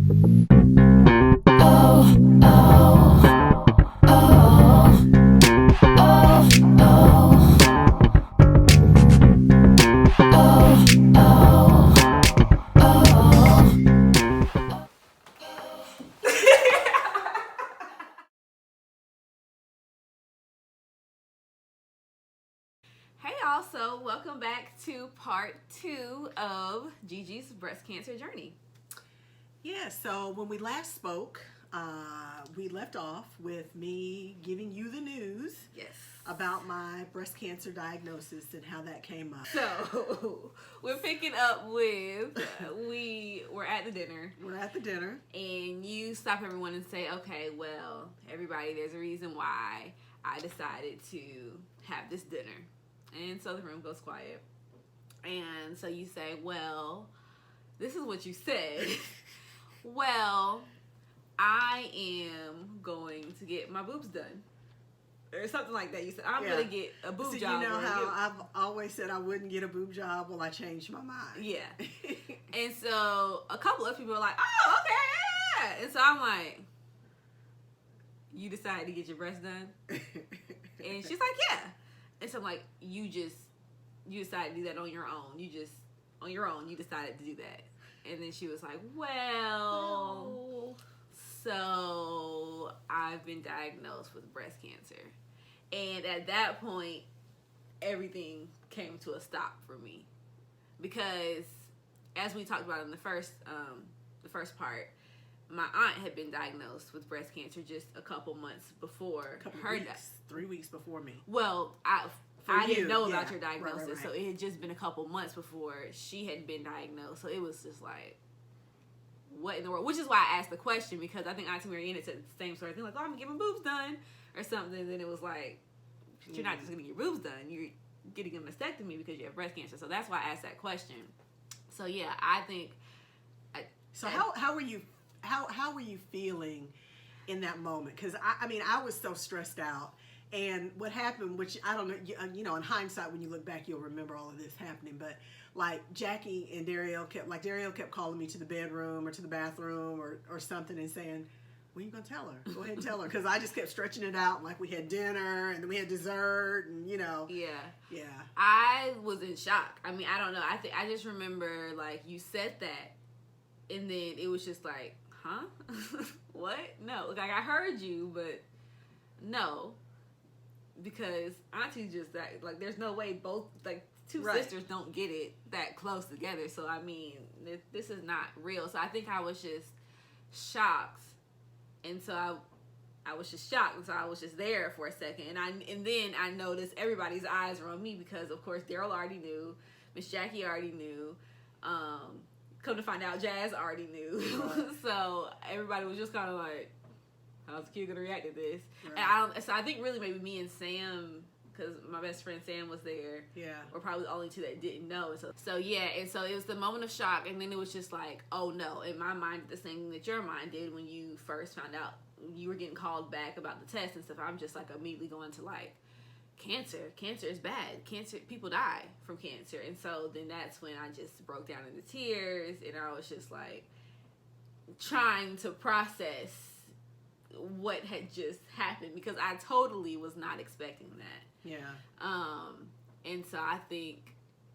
Hey y'all, so welcome back to part 2 of GiGi's breast cancer journey. Yeah, so when we last spoke, we left off with me giving you the news Yes. about my breast cancer diagnosis and how that came up. So we're picking up with, we were at the dinner. We're at the dinner. And you stop everyone and say, okay, well, everybody, there's a reason why I decided to have this dinner. And so the room goes quiet. And so you say, well, this is what you said. Well, I am going to get my boobs done. Or something like that. You said, I'm going to get a boob so job. You know how I've always said I wouldn't get a boob job? Well, I changed my mind. Yeah. And so a couple of people are like, oh, okay, yeah. And so I'm like, you decided to get your breasts done? And she's like, yeah. And so I'm like, you decided to do that on your own. On your own, you decided to do that. And then she was like, well, so I've been diagnosed with breast cancer. And at that point, everything came to a stop for me. Because as we talked about in the first part, my aunt had been diagnosed with breast cancer just a couple months before her. 3 weeks before me. Well, I didn't know about your diagnosis, right. So it had just been a couple months before she had been diagnosed. So it was just like, what in the world? Which is why I asked the question, because I think Auntie Marianne said the same sort of thing, like, oh, I'm getting my boobs done or something. And then it was like, you're not just getting your boobs done, you're getting a mastectomy because you have breast cancer. So that's why I asked that question. So yeah, I think. How were you feeling in that moment? Because I mean, I was so stressed out. And what happened, which I don't know, in hindsight, when you look back, you'll remember all of this happening. But like Jackie and Daryl kept calling me to the bedroom or to the bathroom or something and saying, when are you going to tell her? Go ahead and tell her. Because I just kept stretching it out. Like we had dinner and then we had dessert and, Yeah. Yeah. I was in shock. I mean, I don't know. I just remember, like, you said that. And then it was just like, huh? What? No. Like, I heard you, but no. Because Auntie just that, like, there's no way both, like, two sisters don't get it that close together. So, I mean, this is not real. So, I think I was just shocked. And so, I was just shocked. And so, I was just there for a second. And then I noticed everybody's eyes were on me because, of course, Daryl already knew. Miss Jackie already knew. Come to find out, Jazz already knew. Right. So, everybody was just kind of like, how's the kid gonna react to this? Right. And so I think really maybe me and Sam, because my best friend Sam was there. Yeah. Were probably the only two that didn't know. And so yeah, and so it was the moment of shock, and then it was just like, oh no, in my mind, the same thing that your mind did when you first found out you were getting called back about the test and stuff. I'm just like immediately going to like, cancer is bad. Cancer, people die from cancer. And so then that's when I just broke down into tears, and I was just like trying to process what had just happened, because I totally was not expecting that. Yeah. And so I think,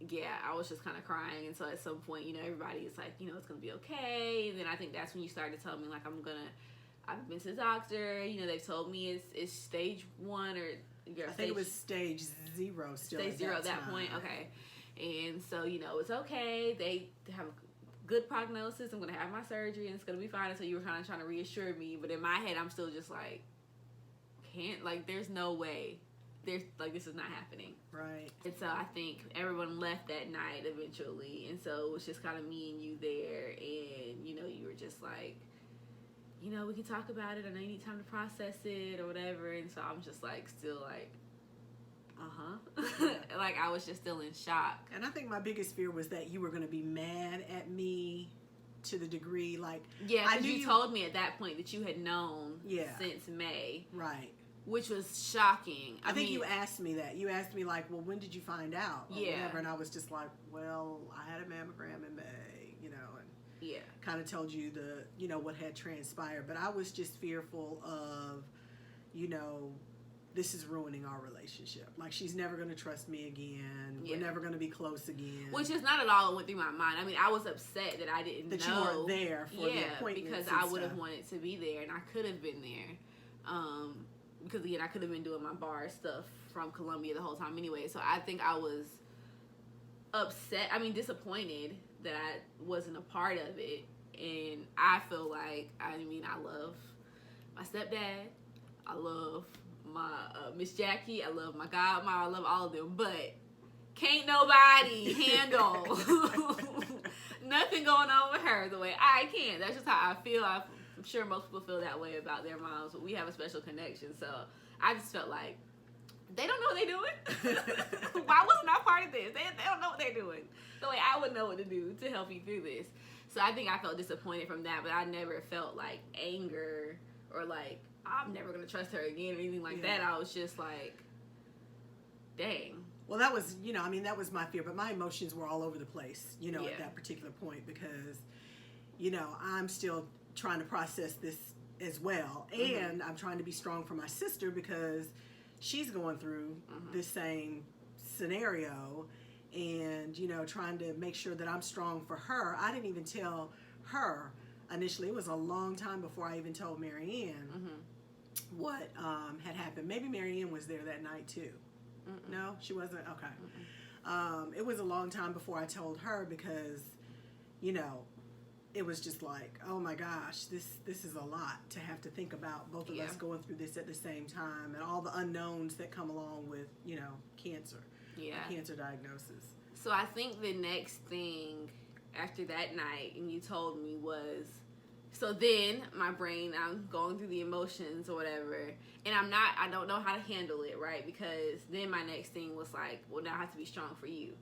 yeah, I was just kind of crying. And so at some point, everybody is like, it's going to be okay. And then I think that's when you started telling me, like, I've been to the doctor. They've told me it's stage 1 or... I think it was stage 0 still. Stage 0 at that point, okay. And so, it's okay. They have a good prognosis. I'm going to have my surgery and it's going to be fine. And so you were kind of trying to reassure me. But in my head, I'm still just like, there's no way. This is not happening. Right. And so I think everyone left that night eventually. And so it was just kind of me and you there. And, you were just like, we can talk about it. I know you need time to process it or whatever. And so I'm just like, still like, like I was just still in shock. And I think my biggest fear was that you were going to be mad at me to the degree like... Yeah, because you told me at that point that you had known since May. Right. Which was shocking. I think you asked me that. You asked me like, well, when did you find out? Or whatever. And I was just like, well, I had a mammogram in May, and kind of told you what had transpired, but I was just fearful of, this is ruining our relationship. Like, she's never going to trust me again. Yeah. We're never going to be close again. Which is not at all what went through my mind. I mean, I was upset that I didn't that know. you weren't there for the appointments. Because I would have wanted to be there, and I could have been there. Because, again, I could have been doing my bar stuff from Columbia the whole time anyway. So I think I was upset. I mean, disappointed that I wasn't a part of it. And I feel like, I love my stepdad. I love my Miss Jackie. I love my godmom. I love all of them. But can't nobody handle nothing going on with her the way I can. That's just how I feel. I'm sure most people feel that way about their moms, but we have a special connection. So I just felt like they don't know what they're doing. Why wasn't I part of this? They don't know what they're doing the way I would know what to do to help you through this. So I think I felt disappointed from that, but I never felt like anger or like I'm never going to trust her again or anything like that. I was just like, dang. Well, that was, that was my fear, but my emotions were all over the place, at that particular point because, I'm still trying to process this as well. And I'm trying to be strong for my sister because she's going through this same scenario and, trying to make sure that I'm strong for her. I didn't even tell her initially. It was a long time before I even told Marianne what had happened. Maybe Marianne was there that night too. No, she wasn't? Okay. It was a long time before I told her because, it was just like, oh my gosh, this is a lot to have to think about both of us going through this at the same time and all the unknowns that come along with, cancer. Yeah. Cancer diagnosis. So I think the next thing after that night, and you told me was, so then my brain, I'm going through the emotions or whatever, and I don't know how to handle it, right? Because then my next thing was like, well, now I have to be strong for you.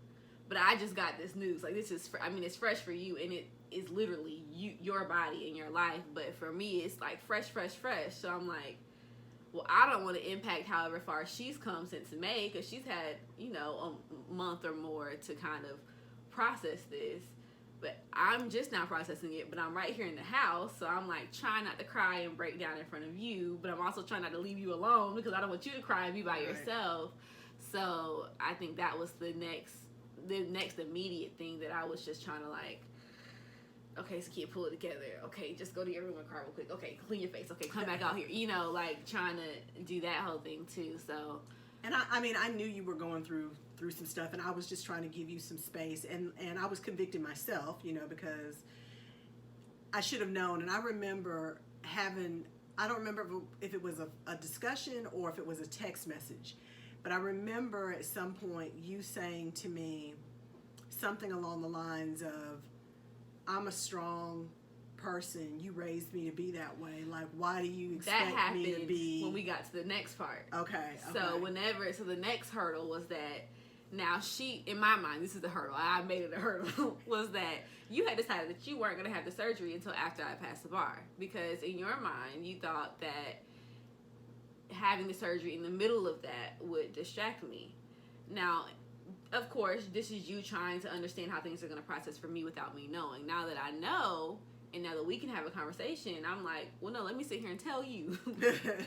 But I just got this news. Like, this is, it's fresh for you, and it is literally your body and your life. But for me, it's like fresh. So I'm like, well, I don't want to impact however far she's come since May, because she's had, a month or more to kind of process this. But I'm just now processing it, but I'm right here in the house, so I'm like trying not to cry and break down in front of you, but I'm also trying not to leave you alone because I don't want you to cry and be by yourself. So I think that was the next immediate thing that I was just trying to like, okay, so kid, pull it together. Okay, just go to your room and cry real quick. Okay, clean your face. Okay, come back out here. Like trying to do that whole thing too. So, and I knew you were going through some stuff, and I was just trying to give you some space, and I was convicting myself, because I should have known. And I remember I don't remember if it was a discussion or if it was a text message, but I remember at some point you saying to me something along the lines of, I'm a strong person, you raised me to be that way, like why do you expect me to be? When we got to the next part. Okay. So the next hurdle was that now she, in my mind, this is the hurdle, I made it a hurdle, was that you had decided that you weren't going to have the surgery until after I passed the bar, because in your mind you thought that having the surgery in the middle of that would distract me. Now, of course, this is you trying to understand how things are going to process for me without me knowing. Now that I know, and now that we can have a conversation, I'm like, well, no, let me sit here and tell you.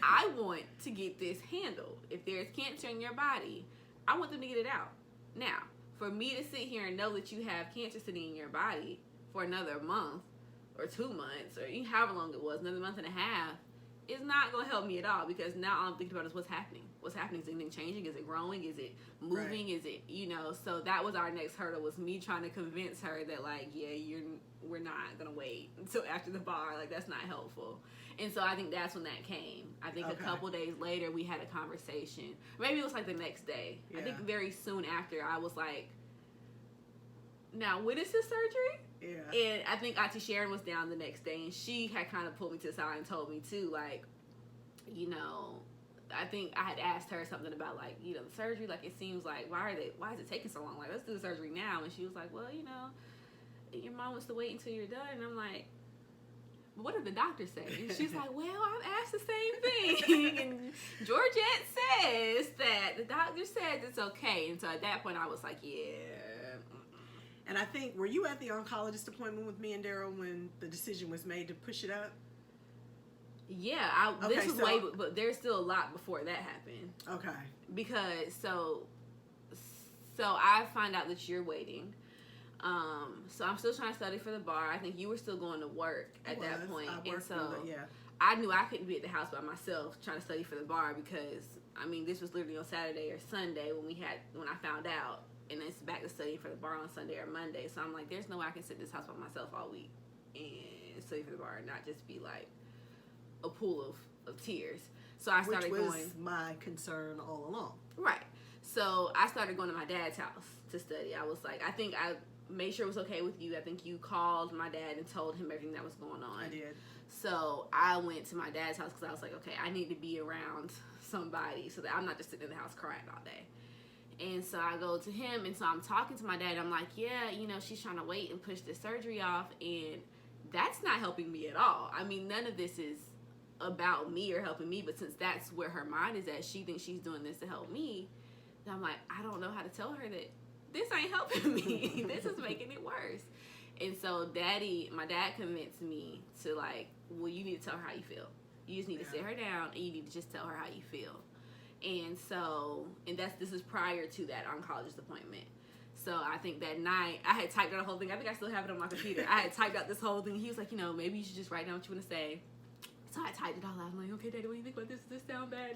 I want to get this handled. If there's cancer in your body, I want them to get it out. Now, for me to sit here and know that you have cancer sitting in your body for another month or 2 months or however long it was, another month and a half, is not going to help me at all, because now all I'm thinking about is what's happening. What's happening? Is anything changing? Is it growing? Is it moving? Right. Is it, so that was our next hurdle, was me trying to convince her that like, we're not going to wait until after the bar. Like, that's not helpful. And so I think that's when that came. I think a couple days later we had a conversation. Maybe it was like the next day. Yeah. I think very soon after I was like, now when is this surgery? Yeah. And I think Auntie Sharon was down the next day, and she had kind of pulled me to the side and told me too, like, I think I had asked her something about like, the surgery, like it seems like why is it taking so long? Like, let's do the surgery now. And she was like, well, your mom wants to wait until you're done. And I'm like, but what did the doctor say? And she's like, well, I've asked the same thing. And Georgette says that the doctor says it's okay. And so at that point I was like, yeah. And I think, were you at the oncologist appointment with me and Daryl when the decision was made to push it up? Yeah, this was way, but there's still a lot before that happened. Okay. Because so I find out that you're waiting. So I'm still trying to study for the bar. I think you were still going to work at that point, and so I knew I couldn't be at the house by myself trying to study for the bar because I mean this was literally on Saturday or Sunday when I found out, and it's back to studying for the bar on Sunday or Monday. So I'm like, there's no way I can sit in this house by myself all week and study for the bar and not just be like a pool of tears. So I started going. Which was my concern all along. Right. So I started going to my dad's house to study. I was like, I think I made sure it was okay with you. I think you called my dad and told him everything that was going on. I did. So I went to my dad's house because I was like, okay, I need to be around somebody so that I'm not just sitting in the house crying all day. And so I go to him, and so I'm talking to my dad. I'm like, yeah, you know, she's trying to wait and push the surgery off, and that's not helping me at all. I mean, none of this is about me or helping me, but since that's where her mind is at, she thinks she's doing this to help me. And I'm like, I don't know how to tell her that this ain't helping me. This is making it worse. And so my dad convinced me to like, well, you need to tell her how you feel. You just need to sit her down and you need to just tell her how you feel. And so, this is prior to that oncologist appointment. So I think that night, I had typed out a whole thing. I think I still have it on my computer. I had typed out this whole thing. He was like, you know, maybe you should just write down what you want to say. So I typed it all out. I'm like, okay, Daddy, what do you think about this? Does this sound bad?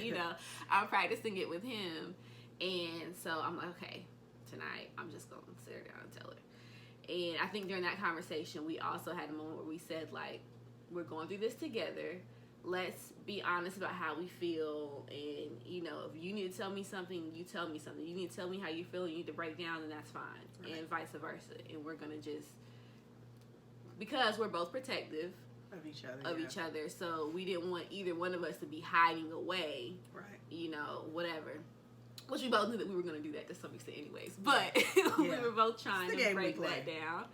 You know, I'm practicing it with him. And so I'm like, okay, tonight I'm just going to sit her down and tell her. And I think during that conversation, we also had a moment where we said, like, we're going through this together. Let's be honest about how we feel. And, you know, if you need to tell me something, you tell me something. You need to tell me how you feel and you need to break down, and that's fine. Right. And vice versa. And we're going to just, because we're both protective of each other. So we didn't want either one of us to be hiding away. Right. You know, whatever. Which we both knew that we were going to do that to some extent anyways. But we were both trying to break that down.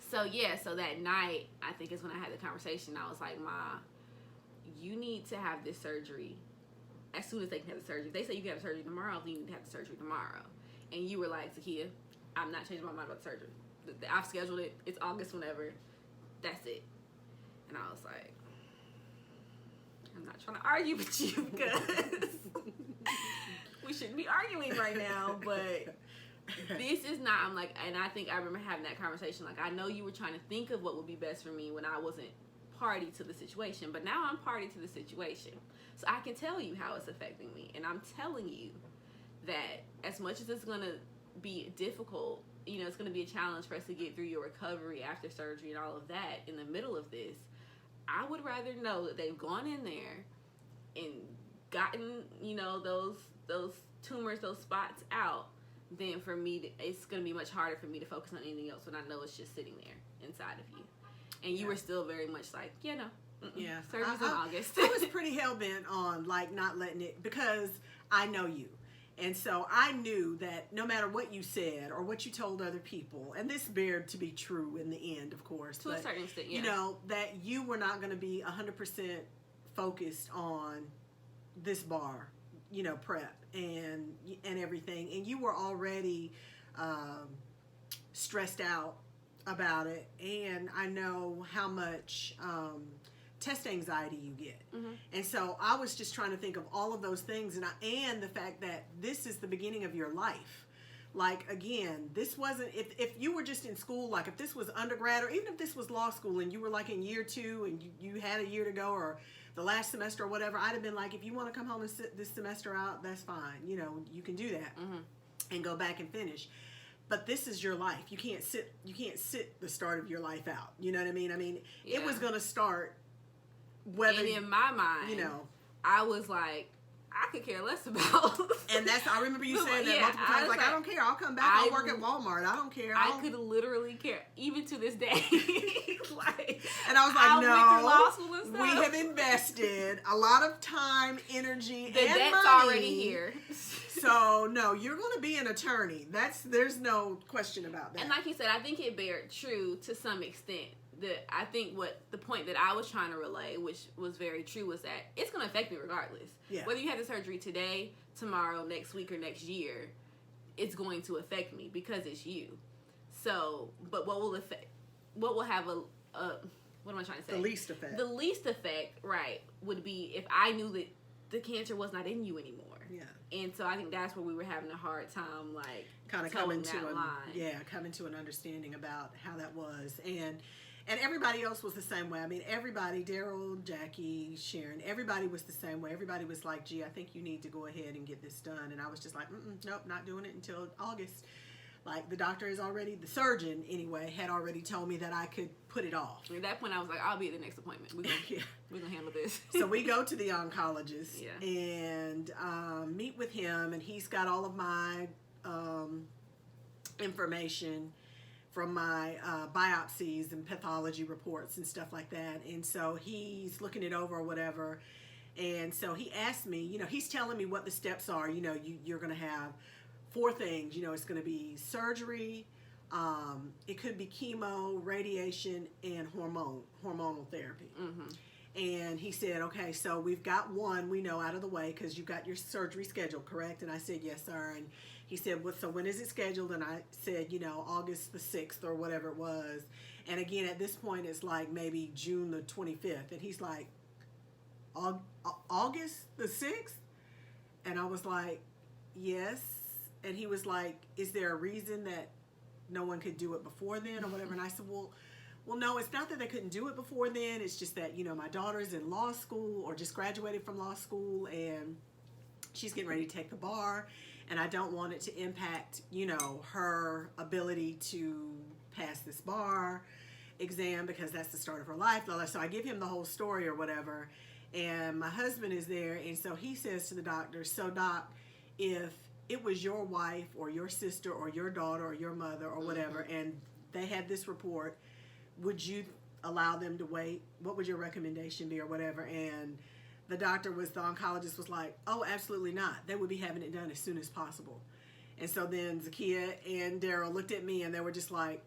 So, so that night, I think is when I had the conversation. I was like, Ma, you need to have this surgery as soon as they can have the surgery. If they say you can have surgery tomorrow, then you need to have the surgery tomorrow. And you were like, Takia, I'm not changing my mind about the surgery. I've scheduled it. It's August whenever. That's it. And I was like, I'm not trying to argue with you because we shouldn't be arguing right now, but this is not, I'm like, and I think I remember having that conversation, like, I know you were trying to think of what would be best for me when I wasn't party to the situation, but now I'm party to the situation. So I can tell you how it's affecting me, and I'm telling you that as much as it's going to be difficult, you know, it's going to be a challenge for us to get through your recovery after surgery and all of that in the middle of this. I would rather know that they've gone in there and gotten, you know, those tumors, those spots out, than for me to, it's going to be much harder for me to focus on anything else when I know it's just sitting there inside of you. And you were still very much like, surgery's in August. I was pretty hell-bent on, like, not letting it, because I know you. And so I knew that no matter what you said or what you told other people, and this bared to be true in the end, of course. To a certain extent, you know, that you were not going to be 100% focused on this bar, you know, prep and everything. And you were already stressed out about it. And I know how much test anxiety you get. Mm-hmm. And so I was just trying to think of all of those things, and the fact that this is the beginning of your life. Like, again, this wasn't, if you were just in school, like if this was undergrad, or even if this was law school and you were like in year 2 and you had a year to go, or the last semester or whatever, I'd have been like, if you want to come home and sit this semester out, that's fine. You know, you can do that and go back and finish. But this is your life. You can't sit the start of your life out. You know what I mean? I mean, it was going to start. Whether, and in my mind, you know, I was like, I could care less about. And I remember you saying that multiple times. Like, I don't care. I'll come back. I'll work at Walmart. I don't care. I could literally care, even to this day. Like, and I was like, no, law school and stuff. We have invested a lot of time, energy, and debt's money already here. So no, you're going to be an attorney. There's no question about that. And like you said, I think it bared true to some extent. I think the point that I was trying to relay, which was very true, was that it's going to affect me regardless. Yeah. Whether you have the surgery today, tomorrow, next week, or next year, it's going to affect me because it's you. So, but what will have a what am I trying to say? The least effect. The least effect, right, would be if I knew that the cancer was not in you anymore. Yeah. And so I think that's where we were having a hard time, like, kind of coming to an understanding about how that was. And everybody else was the same way. I mean, everybody, Daryl, Jackie, Sharon, everybody was the same way. Everybody was like, gee, I think you need to go ahead and get this done. And I was just like, nope, not doing it until August. Like, the surgeon anyway, had already told me that I could put it off. At that point, I was like, I'll be at the next appointment. We're gonna handle this. So we go to the oncologist and meet with him, and he's got all of my information from my biopsies and pathology reports and stuff like that. And so he's looking it over or whatever. And so he asked me, he's telling me what the steps are. You're going to have 4 things. It's going to be surgery, it could be chemo, radiation, and hormonal therapy. Mm-hmm. And he said, okay, so we've got one we know out of the way because you got your surgery scheduled, correct? And I said, yes, sir. And he said, well, so when is it scheduled? And I said, August the 6th or whatever it was. And again, at this point, it's like maybe June the 25th. And he's like, August the 6th? And I was like, yes. And he was like, is there a reason that no one could do it before then or whatever? And I said, well, no, it's not that they couldn't do it before then. It's just that, my daughter's in law school or just graduated from law school and she's getting ready to take the bar. And I don't want it to impact, her ability to pass this bar exam because that's the start of her life. So I give him the whole story or whatever. And my husband is there. And so he says to the doctor, so doc, if it was your wife or your sister or your daughter or your mother or whatever, and they had this report, would you allow them to wait? What would your recommendation be or whatever? And the oncologist was like, oh, absolutely not. They would be having it done as soon as possible. And so then Zakia and Daryl looked at me and they were just like,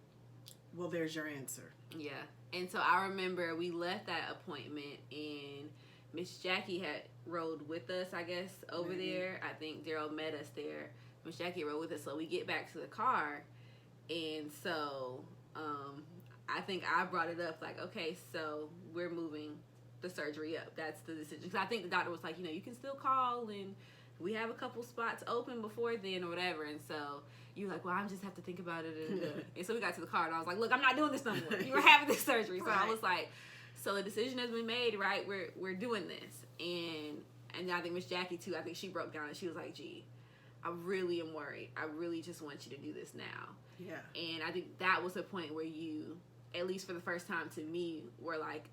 well, there's your answer. Yeah. And so I remember we left that appointment and Miss Jackie had rode with us, I guess, over there. I think Daryl met us there. Miss Jackie rode with us. So we get back to the car. And so I think I brought it up like, okay, so we're moving the surgery up. That's the decision. Because I think the doctor was like, you can still call and we have a couple spots open before then or whatever. And so you were like, well, I just have to think about it. And so we got to the car and I was like, look, I'm not doing this no more. You were having this surgery. So I was like, so the decision has been made, right? We're doing this. And I think Miss Jackie too, I think she broke down and she was like, gee, I really am worried. I really just want you to do this now. Yeah. And I think that was a point where you, at least for the first time to me, were like,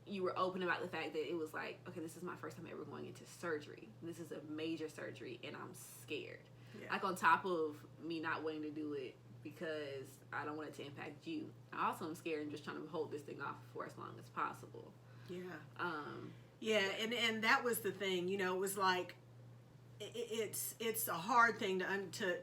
you were open about the fact that it was like, okay, this is my first time ever going into surgery. This is a major surgery and I'm scared. Yeah. Like on top of me not wanting to do it because I don't want it to impact you, I also am scared and just trying to hold this thing off for as long as possible. Yeah. Yeah, and that was the thing, it was like, it's a hard thing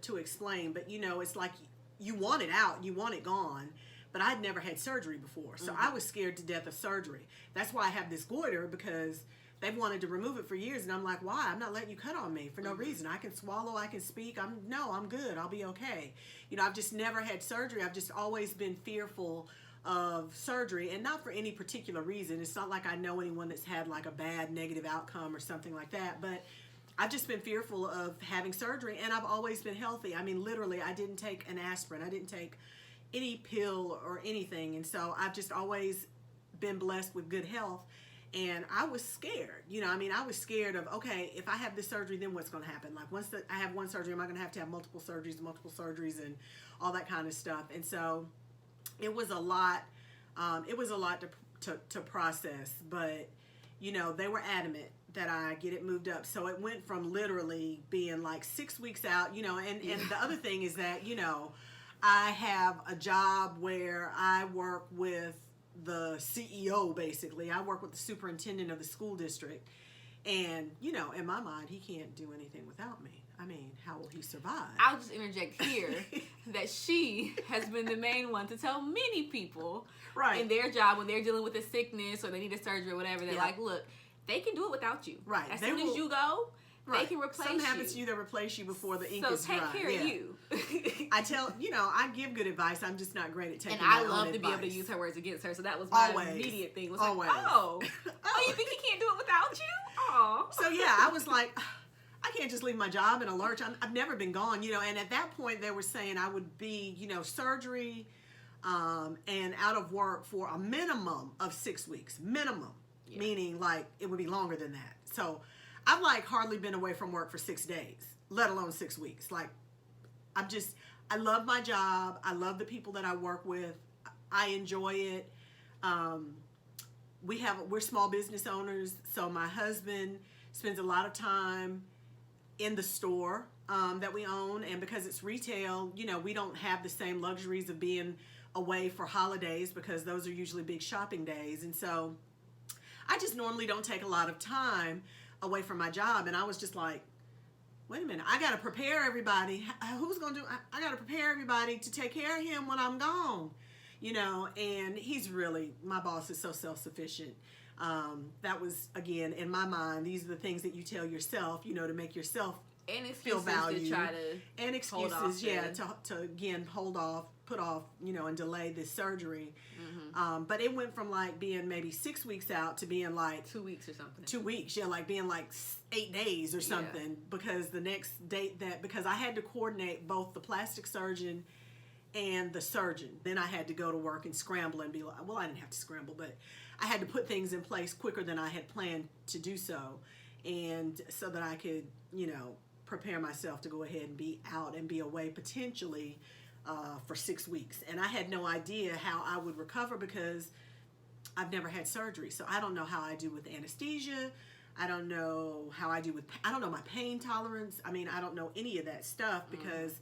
to explain, but it's like you want it out, you want it gone, but I'd never had surgery before, so I was scared to death of surgery. That's why I have this goiter, because they've wanted to remove it for years, and I'm like, why? I'm not letting you cut on me for no reason. I can swallow, I can speak. I'm good. I'll be okay. I've just never had surgery. I've just always been fearful of surgery, and not for any particular reason. It's not like I know anyone that's had like a bad negative outcome or something like that, but I've just been fearful of having surgery, and I've always been healthy. I mean, literally, I didn't take an aspirin. I didn't take any pill or anything, and so I've just always been blessed with good health. And I was scared, I was scared of, okay, if I have this surgery, then what's going to happen? Like, once I have one surgery, am I going to have multiple surgeries and all that kind of stuff? And so it was a lot. It was a lot to process, but, they were adamant that I get it moved up. So it went from literally being like 6 weeks out, and the other thing is that, I have a job where I work with the CEO, basically. I work with the superintendent of the school district, and in my mind, he can't do anything without me. I mean, how will he survive? I'll just interject here that she has been the main one to tell many people in their job when they're dealing with a sickness or they need a surgery or whatever, they're like, look, they can do it without you. Right. As soon as you go, They can replace Something you. happens to you, they'll replace you before the ink So is dry. take care of you. I tell, I give good advice. I'm just not great at taking And my I own love to be advice. able to use her words against her. So that was my immediate thing. Was Always. like, oh, you think he can't do it without you? Oh. So yeah, I was like, I can't just leave my job in a lurch. I've never been gone, and at that point they were saying I would be, surgery and out of work for a minimum of 6 weeks. Minimum. Yeah. Meaning like it would be longer than that. So I've like hardly been away from work for 6 days, let alone 6 weeks. Like I love my job. I love the people that I work with. I enjoy it. We're small business owners. So my husband spends a lot of time in the store that we own. And because it's retail, we don't have the same luxuries of being away for holidays because those are usually big shopping days. And so I just normally don't take a lot of time away from my job. And I was just like, wait a minute, I got to prepare everybody. Who's going to do, I got to prepare everybody to take care of him when I'm gone, and he's really, my boss is so self-sufficient. That was, again, in my mind, these are the things that you tell yourself, to make yourself feel valued. To try to and excuses, to again, hold off, put off, and delay this surgery. Mm-hmm. But it went from like being maybe 6 weeks out to being like 2 weeks or something. 2 weeks, like being like 8 days or something, because the next date because I had to coordinate both the plastic surgeon and the surgeon. Then I had to go to work and scramble and be like, well, I didn't have to scramble, but I had to put things in place quicker than I had planned to do so, and so that I could, prepare myself to go ahead and be out and be away potentially for 6 weeks. And I had no idea how I would recover because I've never had surgery. So I don't know how I do with anesthesia. I don't know how I do I don't know my pain tolerance. I mean, I don't know any of that stuff because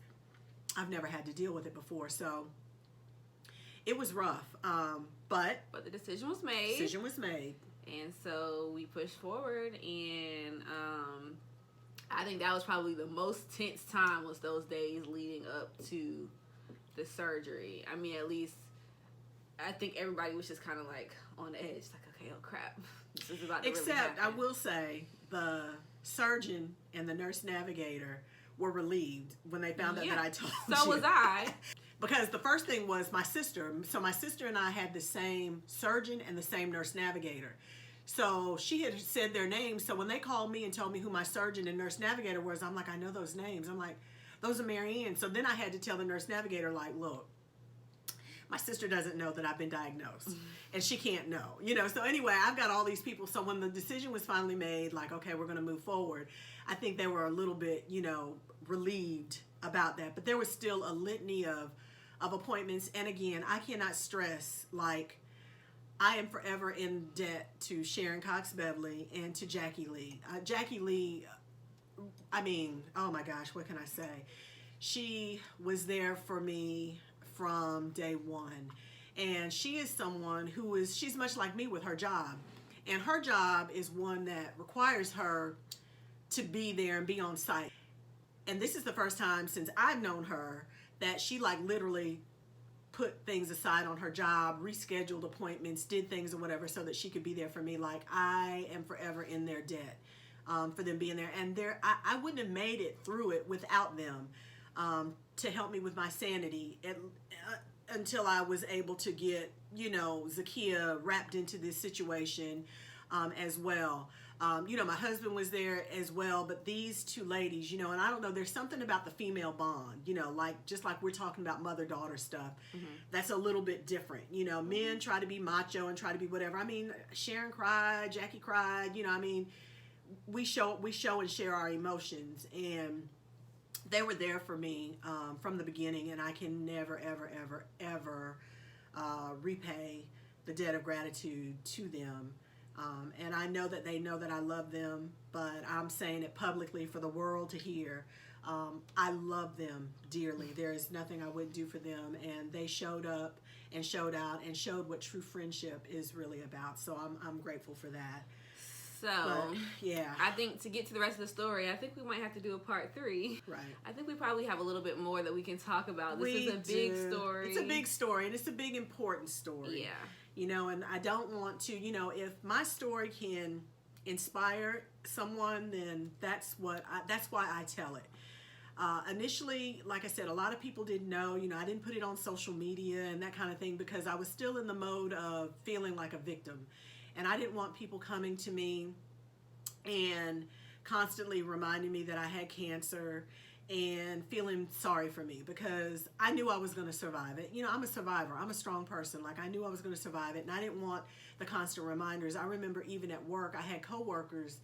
I've never had to deal with it before. So it was rough. But the decision was made. And so we pushed forward, and I think that was probably the most tense time, was those days leading up to the surgery. I mean, at least I think everybody was just kind of like on the edge, like, okay, oh crap, this is about to really happen. Except I will say the surgeon and the nurse navigator were relieved when they found out that I told you. So was I. Because the first thing was my sister. So my sister and I had the same surgeon and the same nurse navigator. So she had said their names. So when they called me and told me who my surgeon and nurse navigator was, I'm like, I know those names. I'm like, those are Mary Ann. So then I had to tell the nurse navigator, like, look, my sister doesn't know that I've been diagnosed, and she can't know, So anyway, I've got all these people. So when the decision was finally made, like, okay, we're going to move forward, I think they were a little bit, relieved about that. But there was still a litany of appointments. And again, I cannot stress, like, I am forever in debt to Sharon Cox Beverly and to Jackie Lee. Jackie Lee, I mean, oh my gosh, what can I say? She was there for me from day one. And she is someone she's much like me with her job. And her job is one that requires her to be there and be on site. And this is the first time since I've known her that she like literally put things aside on her job, rescheduled appointments, did things or whatever so that she could be there for me. Like, I am forever in their debt for them being there. And I wouldn't have made it through it without them to help me with my sanity until I was able to get, Zakia wrapped into this situation as well. My husband was there as well, but these two ladies, and I don't know, there's something about the female bond, just like we're talking about mother-daughter stuff, that's a little bit different. Men try to be macho and try to be whatever. I mean, Sharon cried, Jackie cried, we show and share our emotions, and they were there for me from the beginning, and I can never, ever, ever, ever repay the debt of gratitude to them. And I know that they know that I love them, but I'm saying it publicly for the world to hear. I love them dearly. There is nothing I wouldn't do for them, and they showed up and showed out and showed what true friendship is really about. So I'm grateful for that. So, but, yeah. I think to get to the rest of the story, I think we might have to do a part 3. Right. I think we probably have a little bit more that we can talk about. This is a big story. It's a big story, and it's a big, important story. Yeah. And I don't want to, if my story can inspire someone, then that's why I tell it. Initially, like I said, a lot of people didn't know. I didn't put it on social media and that kind of thing because I was still in the mode of feeling like a victim, and I didn't want people coming to me and constantly reminding me that I had cancer and feeling sorry for me, because I knew I was going to survive it. I'm a survivor. I'm a strong person. Like, I knew I was going to survive it, and I didn't want the constant reminders. I remember even at work, I had coworkers,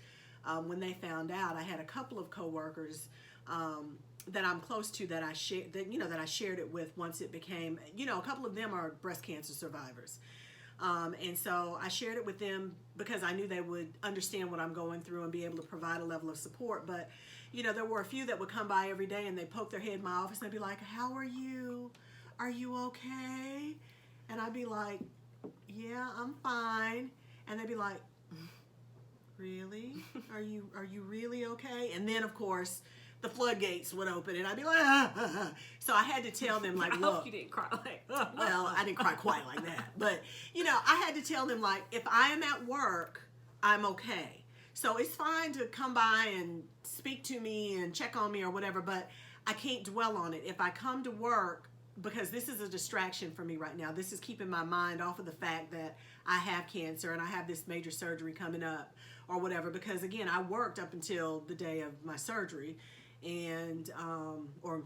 when they found out, I had a couple of coworkers that I'm close to that I shared it with once it became, a couple of them are breast cancer survivors. And so I shared it with them because I knew they would understand what I'm going through and be able to provide a level of support. But, there were a few that would come by every day and they'd poke their head in my office and they'd be like, "How are you? Are you okay?" And I'd be like, "Yeah, I'm fine." And they'd be like, "Really? Are you really okay?" And then, of course, the floodgates would open and I'd be like, ah. So I had to tell them, like, look. I hope you didn't cry like that. Well, I didn't cry quite like that. But, I had to tell them, like, if I am at work, I'm okay. So it's fine to come by and speak to me and check on me or whatever, but I can't dwell on it. If I come to work, because this is a distraction for me right now, this is keeping my mind off of the fact that I have cancer and I have this major surgery coming up or whatever, because, again, I worked up until the day of my surgery, and or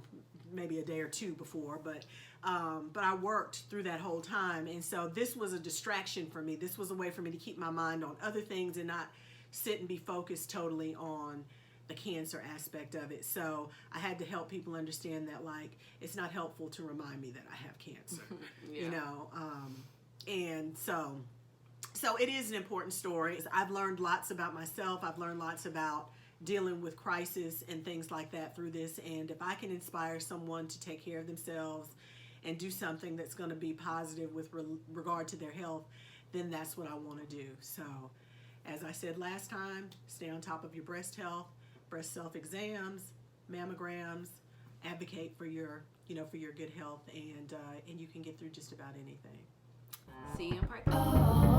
maybe a day or two before, but I worked through that whole time, and so this was a distraction for me. This was a way for me to keep my mind on other things and not sit and be focused totally on the cancer aspect of it. So I had to help people understand that, like, it's not helpful to remind me that I have cancer. Yeah. And so it is an important story. I've learned lots about myself. I've learned lots about dealing with crisis and things like that through this, and if I can inspire someone to take care of themselves and do something that's going to be positive with regard to their health, then that's what I want to do. So, as I said last time, stay on top of your breast health, breast self-exams, mammograms, advocate for your good health, and you can get through just about anything. See you in part 2.